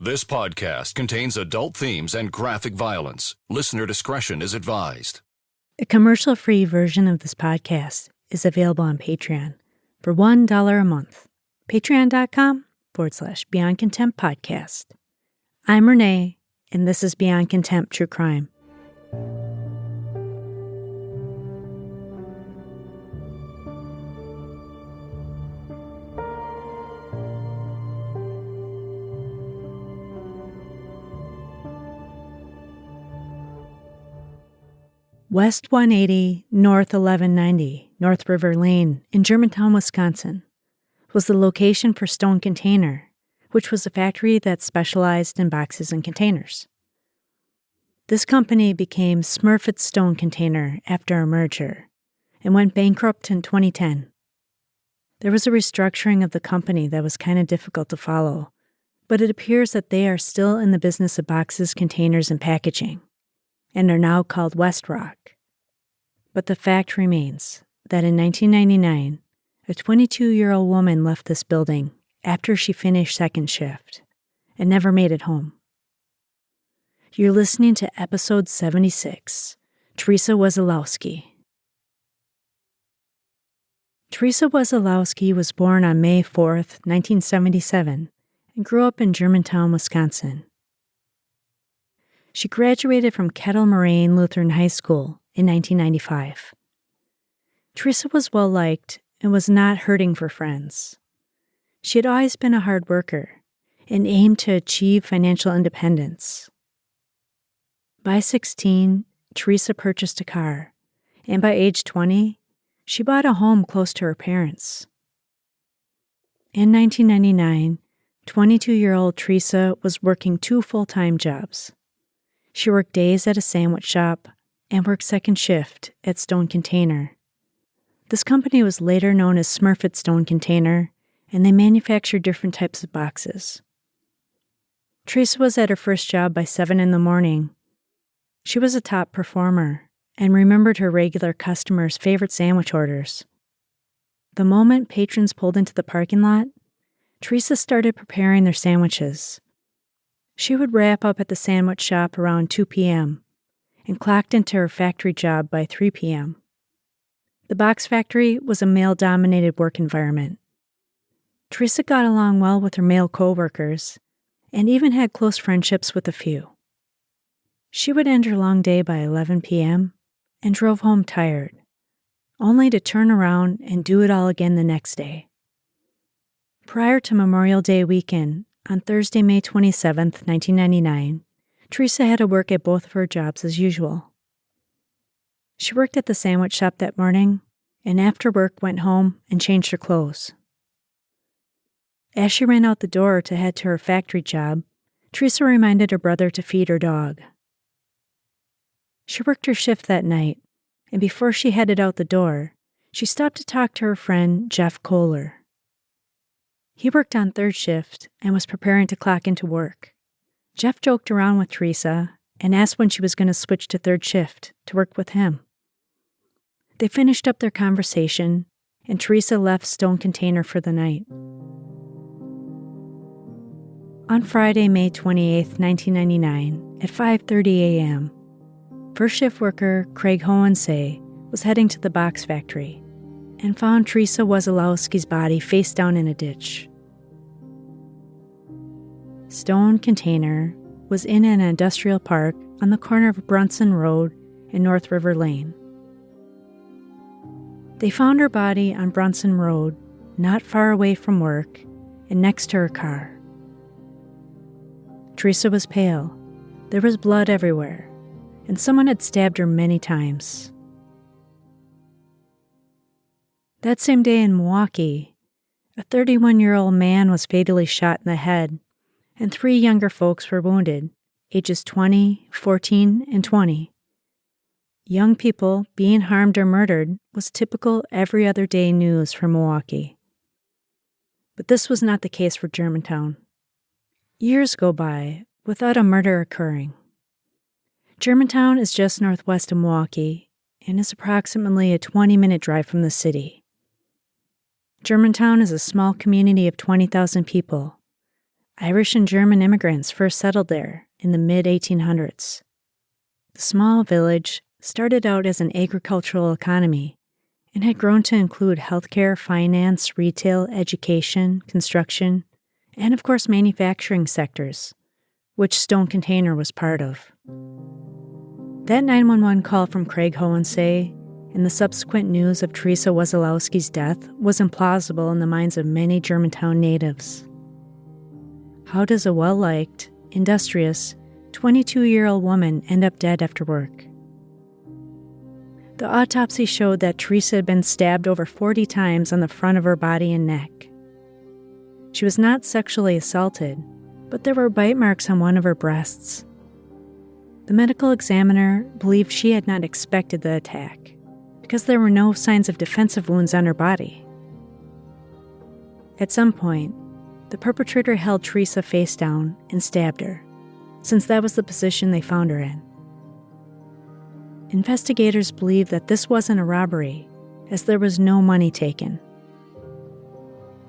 This podcast contains adult themes and graphic violence. Listener discretion is advised. A commercial-free version of this podcast is available on Patreon for $1 a month. Patreon.com/Beyond Contempt Podcast. I'm Renee, and this is Beyond Contempt True Crime. West 180, North 1190, North River Lane in Germantown, Wisconsin, was the location for Stone Container, which was a factory that specialized in boxes and containers. This company became Smurfit Stone Container after a merger and went bankrupt in 2010. There was a restructuring of the company that was kind of difficult to follow, but it appears that they are still in the business of boxes, containers, and packaging, and are now called WestRock. But the fact remains that in 1999, a 22-year-old woman left this building after she finished second shift and never made it home. You're listening to episode 76, Theresa Wesolowski. Theresa Wesolowski was born on May 4th, 1977, and grew up in Germantown, Wisconsin. She graduated from Kettle Moraine Lutheran High School in 1995. Theresa was well-liked and was not hurting for friends. She had always been a hard worker and aimed to achieve financial independence. By 16, Theresa purchased a car, and by age 20, she bought a home close to her parents. In 1999, 22-year-old Theresa was working 2 full-time jobs. She worked days at a sandwich shop and worked second shift at Stone Container. This company was later known as Smurfit Stone Container, and they manufactured different types of boxes. Theresa was at her first job by 7 in the morning. She was a top performer and remembered her regular customers' favorite sandwich orders. The moment patrons pulled into the parking lot, Theresa started preparing their sandwiches. She would wrap up at the sandwich shop around 2 p.m. and clocked into her factory job by 3 p.m. The box factory was a male-dominated work environment. Theresa got along well with her male coworkers and even had close friendships with a few. She would end her long day by 11 p.m. and drove home tired, only to turn around and do it all again the next day. Prior to Memorial Day weekend, on Thursday, May 27, 1999, Theresa had to work at both of her jobs as usual. She worked at the sandwich shop that morning, and after work went home and changed her clothes. As she ran out the door to head to her factory job, Theresa reminded her brother to feed her dog. She worked her shift that night, and before she headed out the door, she stopped to talk to her friend Jeff Kohler. He worked on third shift and was preparing to clock into work. Jeff joked around with Theresa and asked when she was going to switch to third shift to work with him. They finished up their conversation, and Theresa left Stone Container for the night. On Friday, May 28, 1999, at 5:30 a.m., first shift worker Craig Hohensee was heading to the box factory and found Theresa Wesolowski's body face down in a ditch. Stone Container was in an industrial park on the corner of Brunson Road and North River Lane. They found her body on Brunson Road, not far away from work, and next to her car. Theresa was pale. There was blood everywhere, and someone had stabbed her many times. That same day in Milwaukee, a 31-year-old man was fatally shot in the head, and 3 younger folks were wounded, ages 20, 14, and 20. Young people being harmed or murdered was typical every other day news for Milwaukee. But this was not the case for Germantown. Years go by without a murder occurring. Germantown is just northwest of Milwaukee and is approximately a 20-minute drive from the city. Germantown is a small community of 20,000 people, Irish and German immigrants first settled there in the mid-1800s. The small village started out as an agricultural economy and had grown to include healthcare, finance, retail, education, construction, and of course manufacturing sectors, which Stone Container was part of. That 911 call from Craig Hohensee and the subsequent news of Theresa Wesolowski's death was implausible in the minds of many Germantown natives. How does a well-liked, industrious, 22-year-old woman end up dead after work? The autopsy showed that Theresa had been stabbed over 40 times on the front of her body and neck. She was not sexually assaulted, but there were bite marks on one of her breasts. The medical examiner believed she had not expected the attack because there were no signs of defensive wounds on her body. At some point, the perpetrator held Theresa face down and stabbed her, since that was the position they found her in. Investigators believe that this wasn't a robbery, as there was no money taken.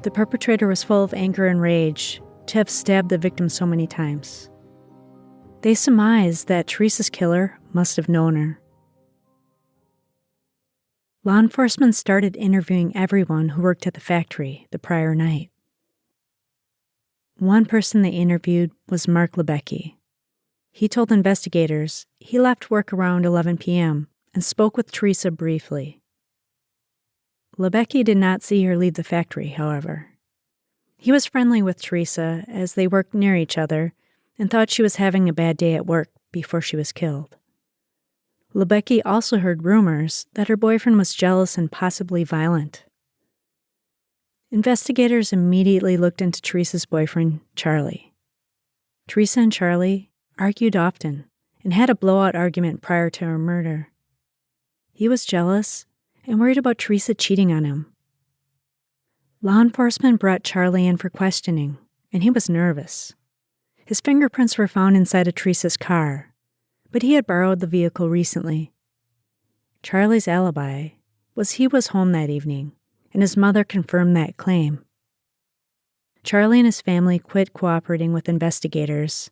The perpetrator was full of anger and rage to have stabbed the victim so many times. They surmised that Theresa's killer must have known her. Law enforcement started interviewing everyone who worked at the factory the prior night. One person they interviewed was Mark Libecki. He told investigators he left work around 11 p.m. and spoke with Theresa briefly. Libecki did not see her leave the factory, however. He was friendly with Theresa as they worked near each other and thought she was having a bad day at work before she was killed. Libecki also heard rumors that her boyfriend was jealous and possibly violent. Investigators immediately looked into Theresa's boyfriend, Charlie. Theresa and Charlie argued often and had a blowout argument prior to her murder. He was jealous and worried about Theresa cheating on him. Law enforcement brought Charlie in for questioning, and he was nervous. His fingerprints were found inside of Theresa's car, but he had borrowed the vehicle recently. Charlie's alibi was he was home that evening, and his mother confirmed that claim. Charlie and his family quit cooperating with investigators,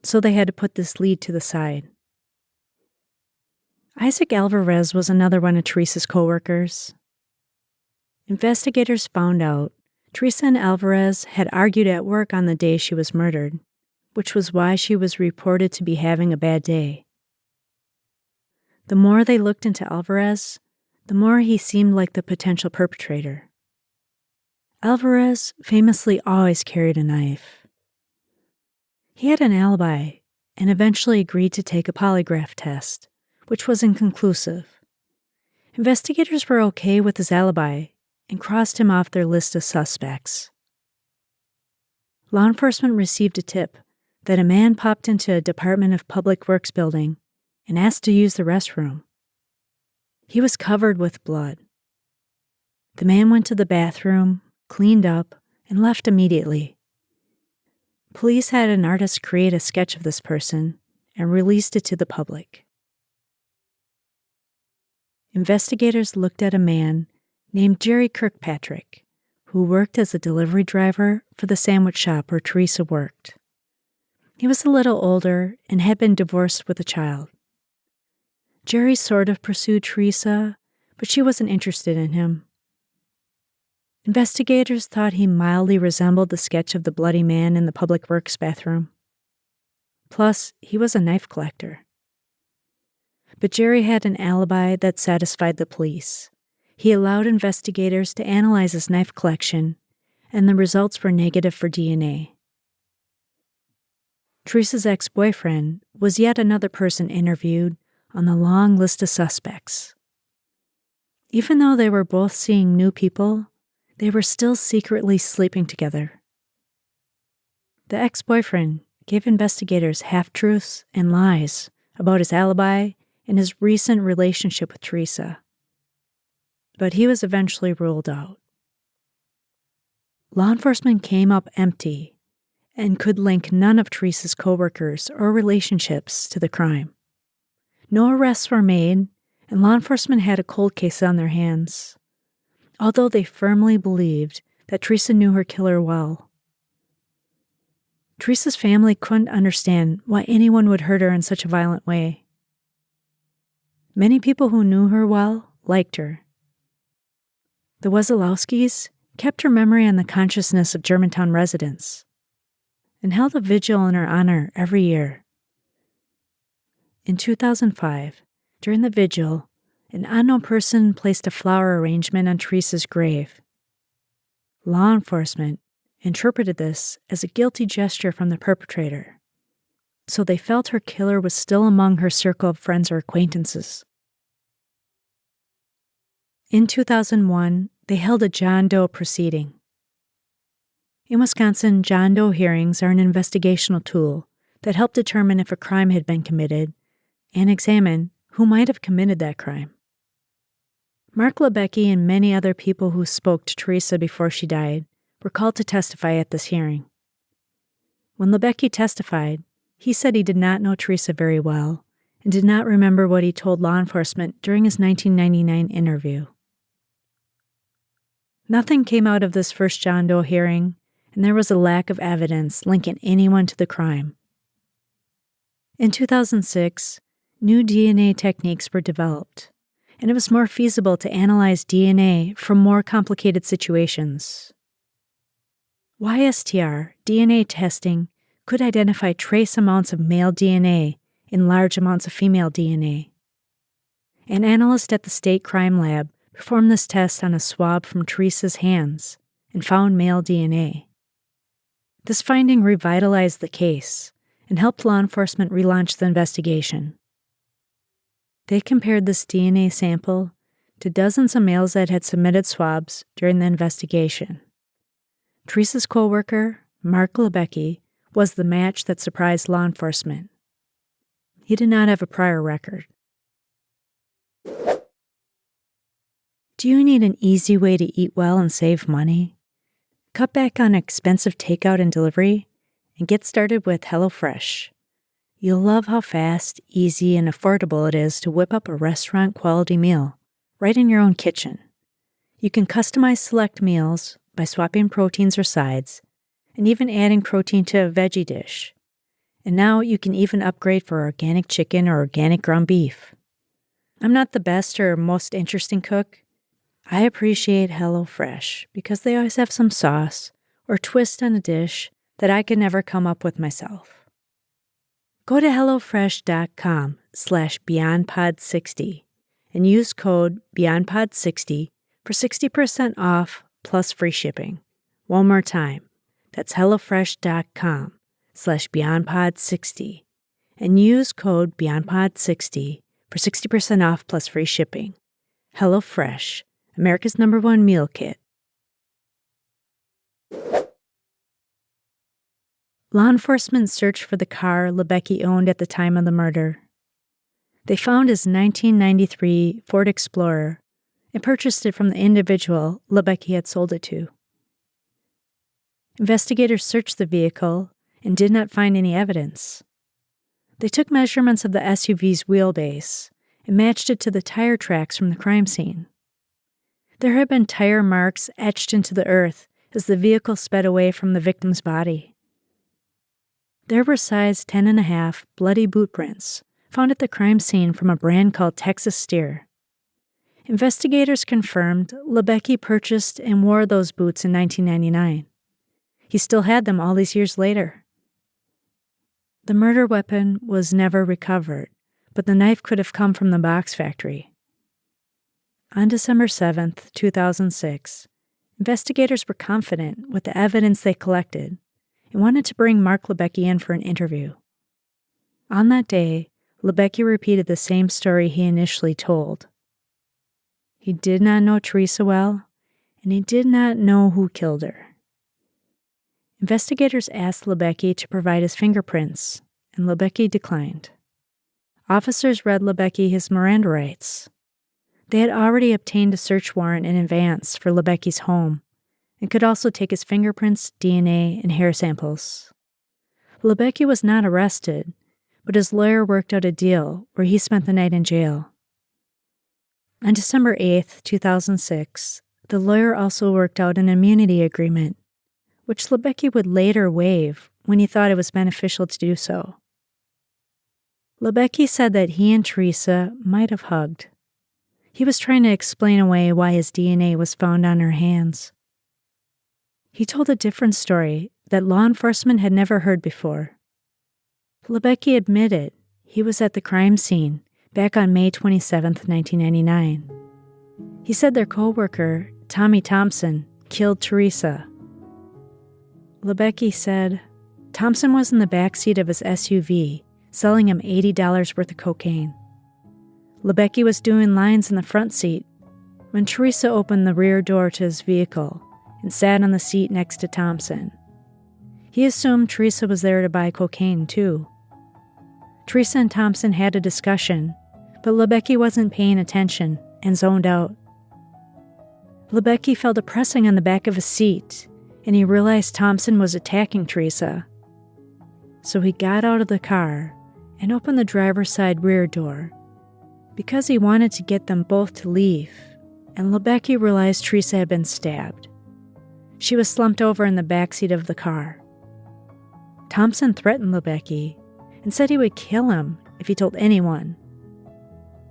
so they had to put this lead to the side. Isaac Alvarez was another one of Theresa's coworkers. Investigators found out Theresa and Alvarez had argued at work on the day she was murdered, which was why she was reported to be having a bad day. The more they looked into Alvarez, the more he seemed like the potential perpetrator. Alvarez famously always carried a knife. He had an alibi and eventually agreed to take a polygraph test, which was inconclusive. Investigators were okay with his alibi and crossed him off their list of suspects. Law enforcement received a tip that a man popped into a Department of Public Works building and asked to use the restroom. He was covered with blood. The man went to the bathroom, cleaned up, and left immediately. Police had an artist create a sketch of this person and released it to the public. Investigators looked at a man named Jerry Kirkpatrick, who worked as a delivery driver for the sandwich shop where Theresa worked. He was a little older and had been divorced with a child. Jerry sort of pursued Theresa, but she wasn't interested in him. Investigators thought he mildly resembled the sketch of the bloody man in the public works bathroom. Plus, he was a knife collector. But Jerry had an alibi that satisfied the police. He allowed investigators to analyze his knife collection, and the results were negative for DNA. Theresa's ex-boyfriend was yet another person interviewed on the long list of suspects. Even though they were both seeing new people, they were still secretly sleeping together. The ex-boyfriend gave investigators half-truths and lies about his alibi and his recent relationship with Theresa. But he was eventually ruled out. Law enforcement came up empty and could link none of Theresa's coworkers or relationships to the crime. No arrests were made, and law enforcement had a cold case on their hands, although they firmly believed that Theresa knew her killer well. Theresa's family couldn't understand why anyone would hurt her in such a violent way. Many people who knew her well liked her. The Wesolowskis kept her memory on the consciousness of Germantown residents and held a vigil in her honor every year. In 2005, during the vigil, an unknown person placed a flower arrangement on Theresa's grave. Law enforcement interpreted this as a guilty gesture from the perpetrator, so they felt her killer was still among her circle of friends or acquaintances. In 2001, they held a John Doe proceeding. In Wisconsin, John Doe hearings are an investigational tool that help determine if a crime had been committed and examine who might have committed that crime. Mark Libecki and many other people who spoke to Theresa before she died were called to testify at this hearing. When Libecki testified, he said he did not know Theresa very well and did not remember what he told law enforcement during his 1999 interview. Nothing came out of this first John Doe hearing, and there was a lack of evidence linking anyone to the crime. In 2006, new DNA techniques were developed, and it was more feasible to analyze DNA from more complicated situations. YSTR DNA testing could identify trace amounts of male DNA in large amounts of female DNA. An analyst at the state crime lab performed this test on a swab from Theresa's hands and found male DNA. This finding revitalized the case and helped law enforcement relaunch the investigation. They compared this DNA sample to dozens of males that had submitted swabs during the investigation. Theresa's coworker, Mark Libecki, was the match that surprised law enforcement. He did not have a prior record. Do you need an easy way to eat well and save money? Cut back on expensive takeout and delivery and get started with HelloFresh. You'll love how fast, easy, and affordable it is to whip up a restaurant-quality meal right in your own kitchen. You can customize select meals by swapping proteins or sides and even adding protein to a veggie dish. And now you can even upgrade for organic chicken or organic ground beef. I'm not the best or most interesting cook. I appreciate HelloFresh because they always have some sauce or twist on a dish that I could never come up with myself. Go to HelloFresh.com/BeyondPod60 and use code BeyondPod60 for 60% off plus free shipping. One more time, that's HelloFresh.com/BeyondPod60 and use code BeyondPod60 for 60% off plus free shipping. HelloFresh, America's #1 meal kit. Law enforcement searched for the car Libecki owned at the time of the murder. They found his 1993 Ford Explorer and purchased it from the individual Libecki had sold it to. Investigators searched the vehicle and did not find any evidence. They took measurements of the SUV's wheelbase and matched it to the tire tracks from the crime scene. There had been tire marks etched into the earth as the vehicle sped away from the victim's body. There were size 10.5 bloody boot prints found at the crime scene from a brand called Texas Steer. Investigators confirmed Libecki purchased and wore those boots in 1999. He still had them all these years later. The murder weapon was never recovered, but the knife could have come from the box factory. On December 7, 2006, investigators were confident with the evidence they collected and wanted to bring Mark Libecki in for an interview. On that day, Libecki repeated the same story he initially told. He did not know Theresa well, and he did not know who killed her. Investigators asked Libecki to provide his fingerprints, and Libecki declined. Officers read Libecki his Miranda rights. They had already obtained a search warrant in advance for Libecki's home and could also take his fingerprints, DNA, and hair samples. Libecki was not arrested, but his lawyer worked out a deal where he spent the night in jail. On December 8, 2006, the lawyer also worked out an immunity agreement, which Libecki would later waive when he thought it was beneficial to do so. Libecki said that he and Theresa might have hugged. He was trying to explain away why his DNA was found on her hands. He told a different story that law enforcement had never heard before. Libecki admitted he was at the crime scene back on May 27, 1999. He said their coworker, Tommy Thompson, killed Theresa. Libecki said Thompson was in the backseat of his SUV, selling him $80 worth of cocaine. Libecki was doing lines in the front seat when Theresa opened the rear door to his vehicle and sat on the seat next to Thompson. He assumed Theresa was there to buy cocaine, too. Theresa and Thompson had a discussion, but Libecki wasn't paying attention and zoned out. Libecki felt a pressing on the back of his seat, and he realized Thompson was attacking Theresa. So he got out of the car and opened the driver's side rear door because he wanted to get them both to leave, and Libecki realized Theresa had been stabbed. She was slumped over in the backseat of the car. Thompson threatened Libecki and said he would kill him if he told anyone.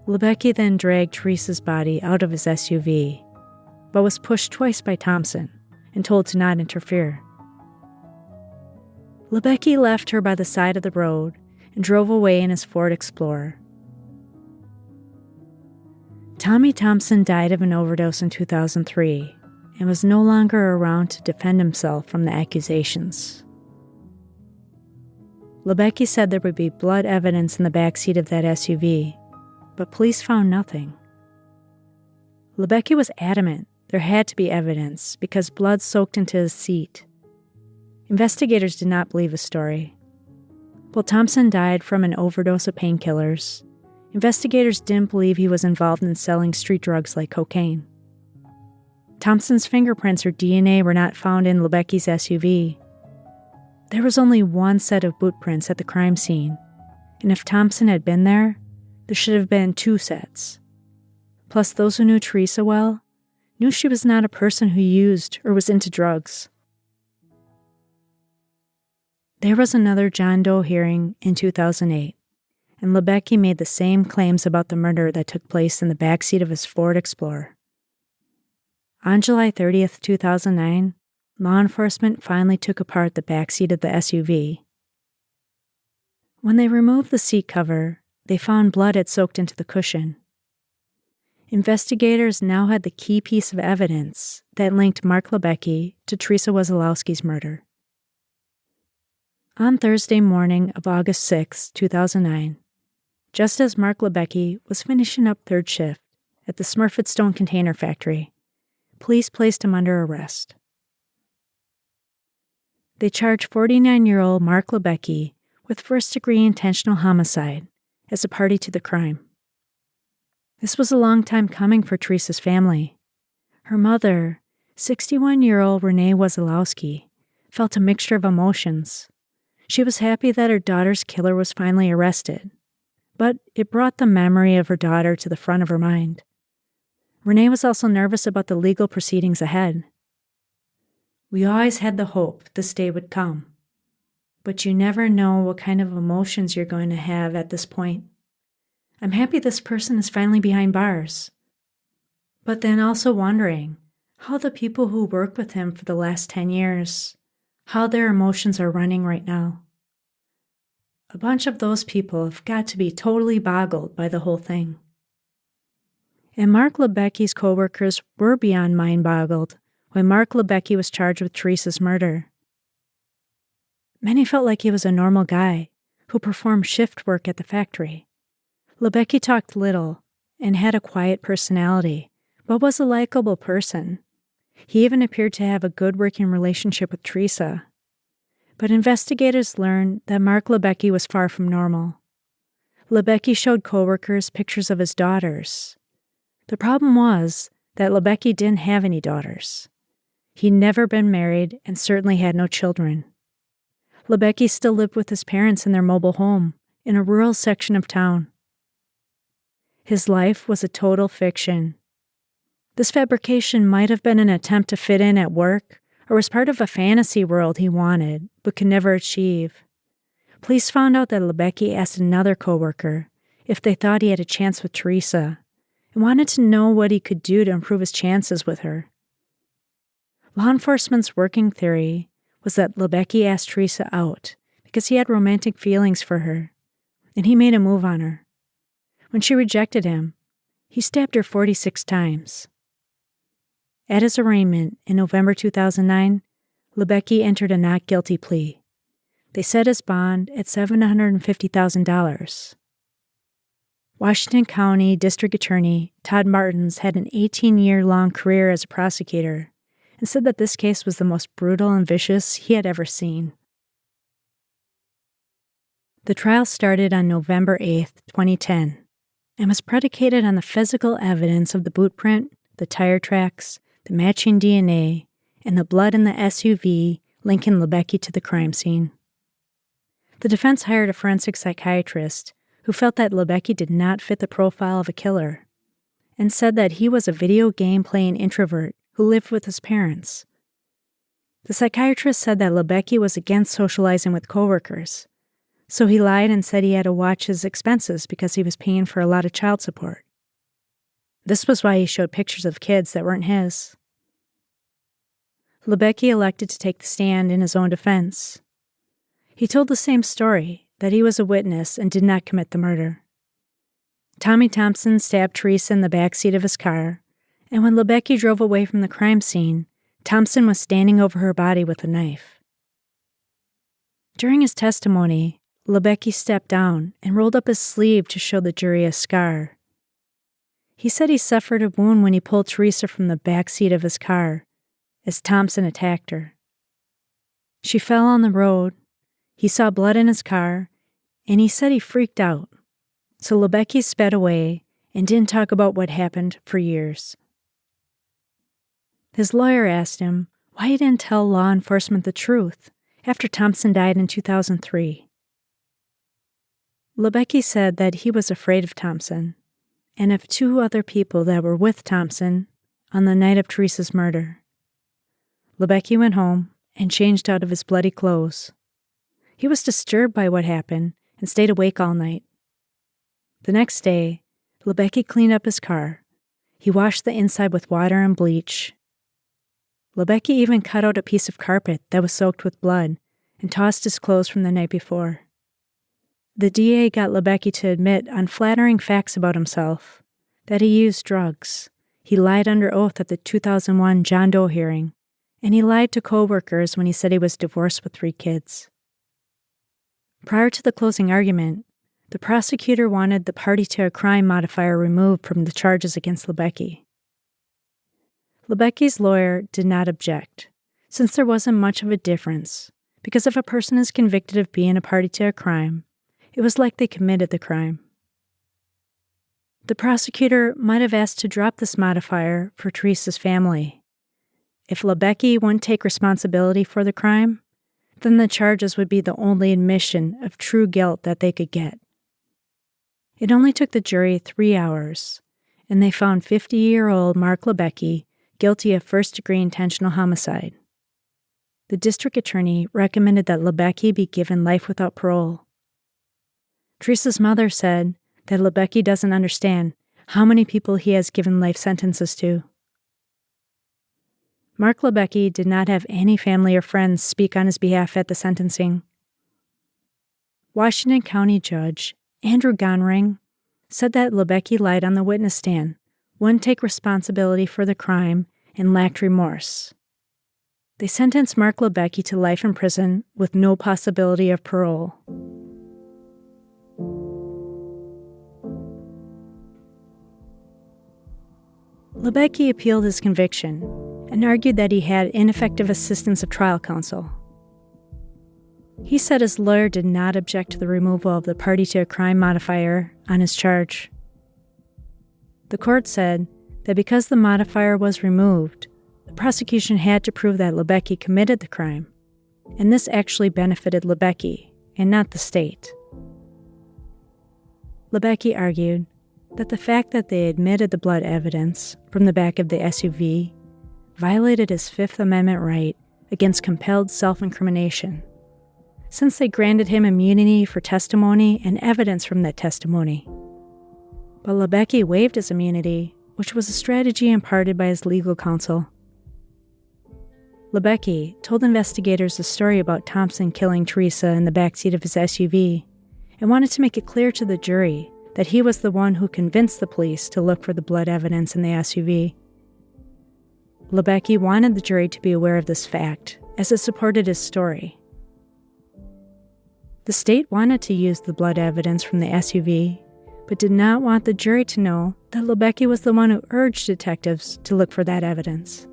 Libecki then dragged Theresa's body out of his SUV, but was pushed twice by Thompson and told to not interfere. Libecki left her by the side of the road and drove away in his Ford Explorer. Tommy Thompson died of an overdose in 2003 and was no longer around to defend himself from the accusations. Libecki said there would be blood evidence in the backseat of that SUV, but police found nothing. Libecki was adamant there had to be evidence because blood soaked into his seat. Investigators did not believe his story. While Thompson died from an overdose of painkillers, investigators didn't believe he was involved in selling street drugs like cocaine. Thompson's fingerprints or DNA were not found in Libecki's SUV. There was only one set of boot prints at the crime scene, and if Thompson had been there should have been two sets. Plus, those who knew Theresa well knew she was not a person who used or was into drugs. There was another John Doe hearing in 2008, and Libecki made the same claims about the murder that took place in the backseat of his Ford Explorer. On July 30th, 2009, law enforcement finally took apart the backseat of the SUV. When they removed the seat cover, they found blood had soaked into the cushion. Investigators now had the key piece of evidence that linked Mark Libecki to Theresa Wesolowski's murder. On Thursday morning of August 6, 2009, just as Mark Libecki was finishing up third shift at the Smurfit Stone Container Factory, police placed him under arrest. They charged 49-year-old Mark Libecki with first-degree intentional homicide as a party to the crime. This was a long time coming for Theresa's family. Her mother, 61-year-old Renee Wesolowski, felt a mixture of emotions. She was happy that her daughter's killer was finally arrested, but it brought the memory of her daughter to the front of her mind. Renee was also nervous about the legal proceedings ahead. We always had the hope this day would come, but you never know what kind of emotions you're going to have at this point. I'm happy this person is finally behind bars, but then also wondering how the people who worked with him for the last 10 years, how their emotions are running right now. A bunch of those people have got to be totally boggled by the whole thing. And Mark Libecki's coworkers were beyond mind-boggled when Mark Libecki was charged with Theresa's murder. Many felt like he was a normal guy who performed shift work at the factory. Libecki talked little and had a quiet personality, but was a likable person. He even appeared to have a good working relationship with Theresa. But investigators learned that Mark Libecki was far from normal. Libecki showed coworkers pictures of his daughters. The problem was that Libecki didn't have any daughters. He'd never been married and certainly had no children. Libecki still lived with his parents in their mobile home in a rural section of town. His life was a total fiction. This fabrication might have been an attempt to fit in at work or was part of a fantasy world he wanted but could never achieve. Police found out that Libecki asked another coworker if they thought he had a chance with Theresa and wanted to know what he could do to improve his chances with her. Law enforcement's working theory was that Libecki asked Theresa out because he had romantic feelings for her, and he made a move on her. When she rejected him, he stabbed her 46 times. At his arraignment in November 2009, Libecki entered a not guilty plea. They set his bond at $750,000. Washington County District Attorney Todd Martins had an 18-year-long career as a prosecutor and said that this case was the most brutal and vicious he had ever seen. The trial started on November 8, 2010, and was predicated on the physical evidence of the boot print, the tire tracks, the matching DNA, and the blood in the SUV linking Libecki to the crime scene. The defense hired a forensic psychiatrist who felt that Libecki did not fit the profile of a killer, and said that he was a video game playing introvert who lived with his parents. The psychiatrist said that Libecki was against socializing with coworkers, so he lied and said he had to watch his expenses because he was paying for a lot of child support. This was why he showed pictures of kids that weren't his. Libecki elected to take the stand in his own defense. He told the same story, that he was a witness and did not commit the murder. Tommy Thompson stabbed Theresa in the back seat of his car, and when Libecki drove away from the crime scene, Thompson was standing over her body with a knife. During his testimony, Libecki stepped down and rolled up his sleeve to show the jury a scar. He said he suffered a wound when he pulled Theresa from the back seat of his car, as Thompson attacked her. She fell on the road. He saw blood in his car, and he said he freaked out. So Libecki sped away and didn't talk about what happened for years. His lawyer asked him why he didn't tell law enforcement the truth after Thompson died in 2003. Libecki said that he was afraid of Thompson and of 2 other people that were with Thompson on the night of Theresa's murder. Libecki went home and changed out of his bloody clothes. He was disturbed by what happened and stayed awake all night. The next day, Libecki cleaned up his car. He washed the inside with water and bleach. Libecki even cut out a piece of carpet that was soaked with blood and tossed his clothes from the night before. The DA got Libecki to admit unflattering facts about himself, that he used drugs. He lied under oath at the 2001 John Doe hearing, and he lied to coworkers when he said he was divorced with 3 kids. Prior to the closing argument, the prosecutor wanted the party to a crime modifier removed from the charges against Libecki. Libecki's lawyer did not object, since there wasn't much of a difference, because if a person is convicted of being a party to a crime, it was like they committed the crime. The prosecutor might have asked to drop this modifier for Theresa's family. If Libecki wouldn't take responsibility for the crime, then the charges would be the only admission of true guilt that they could get. It only took the jury 3 hours, and they found 50-year-old Mark Libecki guilty of first-degree intentional homicide. The district attorney recommended that Libecki be given life without parole. Theresa's mother said that Libecki doesn't understand how many people he has given life sentences to. Mark Libecki did not have any family or friends speak on his behalf at the sentencing. Washington County Judge Andrew Gonring said that Libecki lied on the witness stand, wouldn't take responsibility for the crime, and lacked remorse. They sentenced Mark Libecki to life in prison with no possibility of parole. Libecki appealed his conviction and argued that he had ineffective assistance of trial counsel. He said his lawyer did not object to the removal of the party to a crime modifier on his charge. The court said that because the modifier was removed, the prosecution had to prove that Libecki committed the crime, and this actually benefited Libecki and not the state. Libecki argued that the fact that they admitted the blood evidence from the back of the SUV violated his Fifth Amendment right against compelled self-incrimination, since they granted him immunity for testimony and evidence from that testimony. But Libecki waived his immunity, which was a strategy imparted by his legal counsel. Libecki told investigators a story about Thompson killing Theresa in the backseat of his SUV and wanted to make it clear to the jury that he was the one who convinced the police to look for the blood evidence in the SUV. Libecki wanted the jury to be aware of this fact, as it supported his story. The state wanted to use the blood evidence from the SUV, but did not want the jury to know that Libecki was the one who urged detectives to look for that evidence.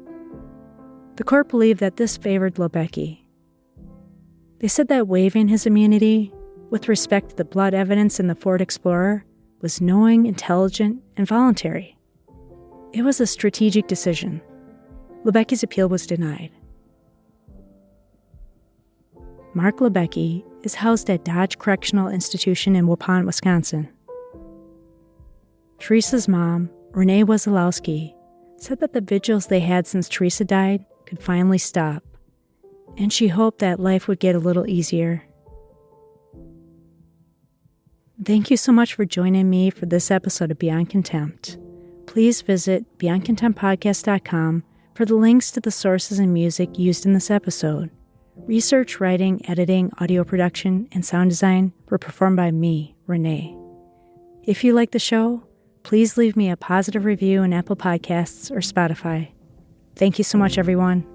The court believed that this favored Libecki. They said that waiving his immunity, with respect to the blood evidence in the Ford Explorer, was knowing, intelligent, and voluntary. It was a strategic decision. Libecki's appeal was denied. Mark Libecki is housed at Dodge Correctional Institution in Waupun, Wisconsin. Theresa's mom, Theresa Wesolowski, said that the vigils they had since Theresa died could finally stop, and she hoped that life would get a little easier. Thank you so much for joining me for this episode of Beyond Contempt. Please visit BeyondContemptPodcast.com for the links to the sources and music used in this episode. Research, writing, editing, audio production, and sound design were performed by me, Renee. If you like the show, please leave me a positive review in Apple Podcasts or Spotify. Thank you so much, everyone.